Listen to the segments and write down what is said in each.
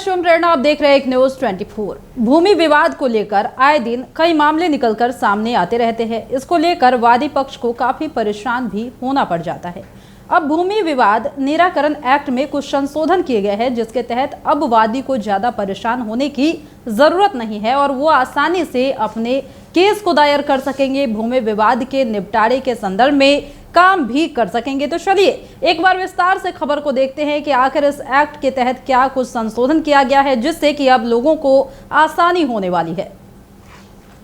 शिवम प्रेरणा, आप देख रहे हैं एक न्यूज 24। भूमि विवाद को लेकर आए दिन कई मामले निकलकर सामने आते रहते हैं। इसको लेकर वादी पक्ष को काफी परेशान भी होना पड़ जाता है। अब भूमि विवाद निराकरण एक्ट में कुछ संशोधन किए गए हैं, जिसके तहत अब वादी को ज्यादा परेशान होने की जरूरत नहीं है और वो आसानी से अपने केस को दायर कर सकेंगे। भूमि विवाद के निपटारे के संदर्भ में काम भी कर सकेंगे। तो चलिए एक बार विस्तार से खबर को देखते हैं कि आखिर इस एक्ट के तहत क्या कुछ संशोधन किया गया है, जिससे कि अब लोगों को आसानी होने वाली है।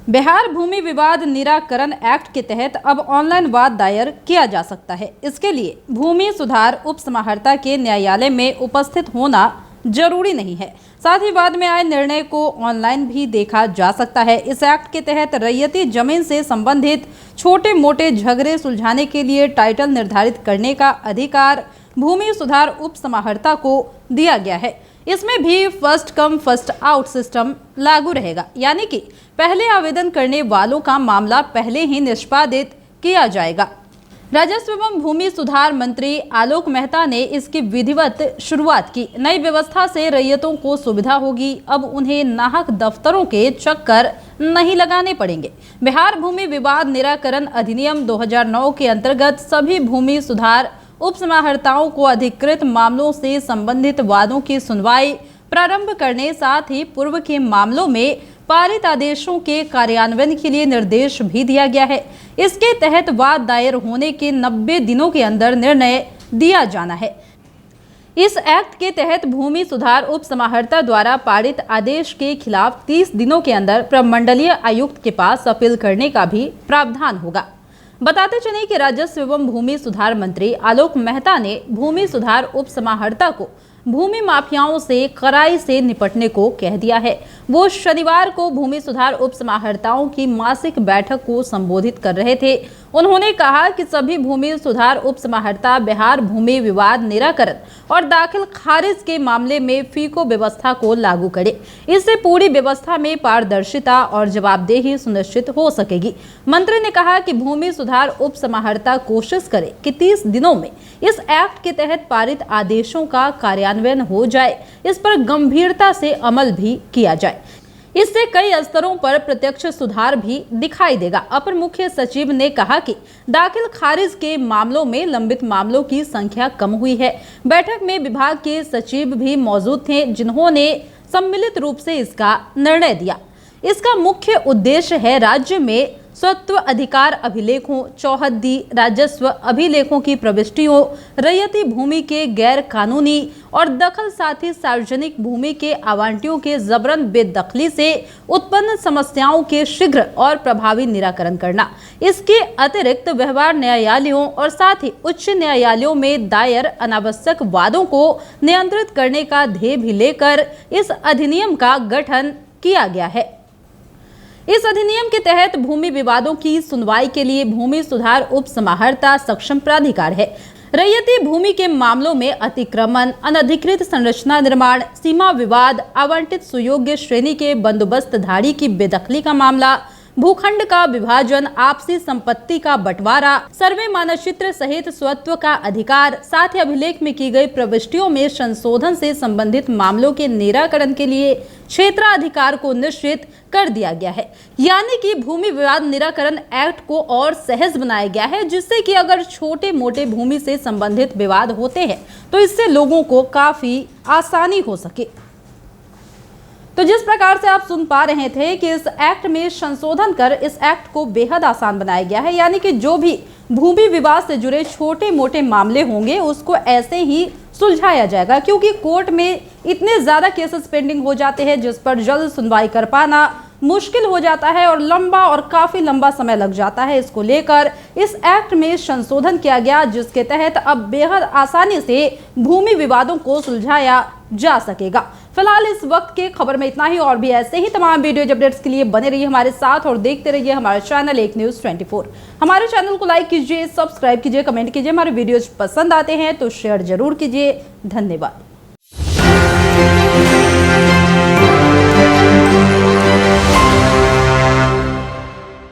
बिहार भूमि विवाद निराकरण एक्ट के तहत अब ऑनलाइन वाद दायर किया जा सकता है। इसके लिए भूमि सुधार उपसमाहर्ता के न्यायालय में उपस्थित होना जरूरी नहीं है। साथ ही बाद में आए निर्णय को ऑनलाइन भी देखा जा सकता है। इस एक्ट के तहत रैयती जमीन से संबंधित छोटे मोटे झगड़े सुलझाने के लिए टाइटल निर्धारित करने का अधिकार भूमि सुधार उपसमाहर्ता को दिया गया है। इसमें भी first come first out system लागू रहेगा, यानी कि पहले आवेदन करने वालों का मामला पहले ही निष्पादित किया जाएगा। राजस्व एवं भूमि सुधार मंत्री आलोक मेहता ने इसकी विधिवत शुरुआत की। नई व्यवस्था से रैयतों को सुविधा होगी। अब उन्हें नाहक दफ्तरों के चक्कर नहीं लगाने पड़ेंगे। बिहार भूमि विवाद निराकरण अधिनियम 2009 के अंतर्गत सभी भूमि सुधार उपसमाहर्ताओं को अधिकृत मामलों से संबंधित वादों की सुनवाई प्रारंभ करने, साथ ही पूर्व के मामलों में पारित आदेशों के कार्यान्वयन के लिए निर्देश भी दिया गया है। इसके तहत वाद दायर होने के 90 दिनों के अंदर निर्णय दिया जाना है। इस एक्ट के तहत भूमि सुधार उपसमाहर्ता द्वारा पारित आदेश के खिलाफ 30 दिनों के अंदर प्रमंडलीय आयुक्त के पास अपील करने का भी प्रावधान होगा। बताते चले कि राजस्व एवं भूमि सुधार मंत्री आलोक मेहता ने भूमि सुधार उपसमाहर्ता को भूमि माफियाओं से कड़ाई से निपटने को कह दिया है। वो शनिवार को भूमि सुधार उपसमाहर्ताओं की मासिक बैठक को संबोधित कर रहे थे। उन्होंने कहा कि सभी भूमि सुधार उपसमाहर्ता बिहार भूमि विवाद निराकरण और दाखिल खारिज के मामले में फीको व्यवस्था को लागू करें। इससे पूरी व्यवस्था में पारदर्शिता और जवाबदेही सुनिश्चित हो सकेगी। मंत्री ने कहा कि भूमि सुधार उपसमाहर्ता कोशिश करे कि 30 दिनों में इस एक्ट के तहत पारित आदेशों का कार्यान्वयन हो जाए। इस पर गंभीरता से अमल भी किया जाए। इससे कई स्तरों पर प्रत्यक्ष सुधार भी दिखाई देगा। अपर मुख्य सचिव ने कहा कि दाखिल खारिज के मामलों में लंबित मामलों की संख्या कम हुई है। बैठक में विभाग के सचिव भी मौजूद थे, जिन्होंने सम्मिलित रूप से इसका निर्णय दिया। इसका मुख्य उद्देश्य है राज्य में स्वत्व अधिकार अभिलेखों, चौहद्दी राजस्व अभिलेखों की प्रविष्टियों, रैयती भूमि के गैर कानूनी और दखल, साथ ही सार्वजनिक भूमि के आवंटियों के जबरन बेदखली से उत्पन्न समस्याओं के शीघ्र और प्रभावी निराकरण करना। इसके अतिरिक्त व्यवहार न्यायालयों और साथ ही उच्च न्यायालयों में दायर अनावश्यक वादों को नियंत्रित करने का ध्येय भी लेकर इस अधिनियम का गठन किया गया है। इस अधिनियम के तहत भूमि विवादों की सुनवाई के लिए भूमि सुधार उपसमाहर्ता सक्षम प्राधिकार है। रैयती भूमि के मामलों में अतिक्रमण, अनधिकृत संरचना निर्माण, सीमा विवाद, आवंटित सुयोग्य श्रेणी के बंदोबस्तधारी की बेदखली का मामला, भूखंड का विभाजन, आपसी संपत्ति का बंटवारा, सर्वे मानचित्र सहित स्वत्व का अधिकार, साथ ही अभिलेख में की गई प्रविष्टियों में संशोधन से संबंधित मामलों के निराकरण के लिए क्षेत्राधिकार को निश्चित कर दिया गया है। यानी कि भूमि विवाद निराकरण एक्ट को और सहज बनाया गया है, जिससे कि अगर छोटे मोटे भूमि से संबंधित विवाद होते हैं तो इससे लोगों को काफी आसानी हो सके। तो जिस प्रकार से आप सुन पा रहे थे कि इस एक्ट में संशोधन कर इस एक्ट को बेहद आसान बनाया गया है, यानी कि जो भी भूमि विवाद से जुड़े छोटे मोटे मामले होंगे उसको ऐसे ही सुलझाया जाएगा, क्योंकि कोर्ट में इतने ज्यादा केसेस पेंडिंग हो जाते हैं जिस पर जल्द सुनवाई कर पाना मुश्किल हो जाता है और लंबा और काफी लंबा समय लग जाता है। इसको लेकर इस एक्ट में संशोधन किया गया, जिसके तहत अब बेहद आसानी से भूमि विवादों को सुलझाया जा सकेगा। फिलहाल इस वक्त के खबर में इतना ही, और भी ऐसे ही तमाम वीडियो अपडेट्स के लिए बने रहिए हमारे साथ और देखते रहिए हमारा चैनल एक न्यूज 24। हमारे चैनल को लाइक कीजिए, सब्सक्राइब कीजिए, कमेंट कीजिए। हमारे वीडियोज पसंद आते हैं तो शेयर जरूर कीजिए। धन्यवाद।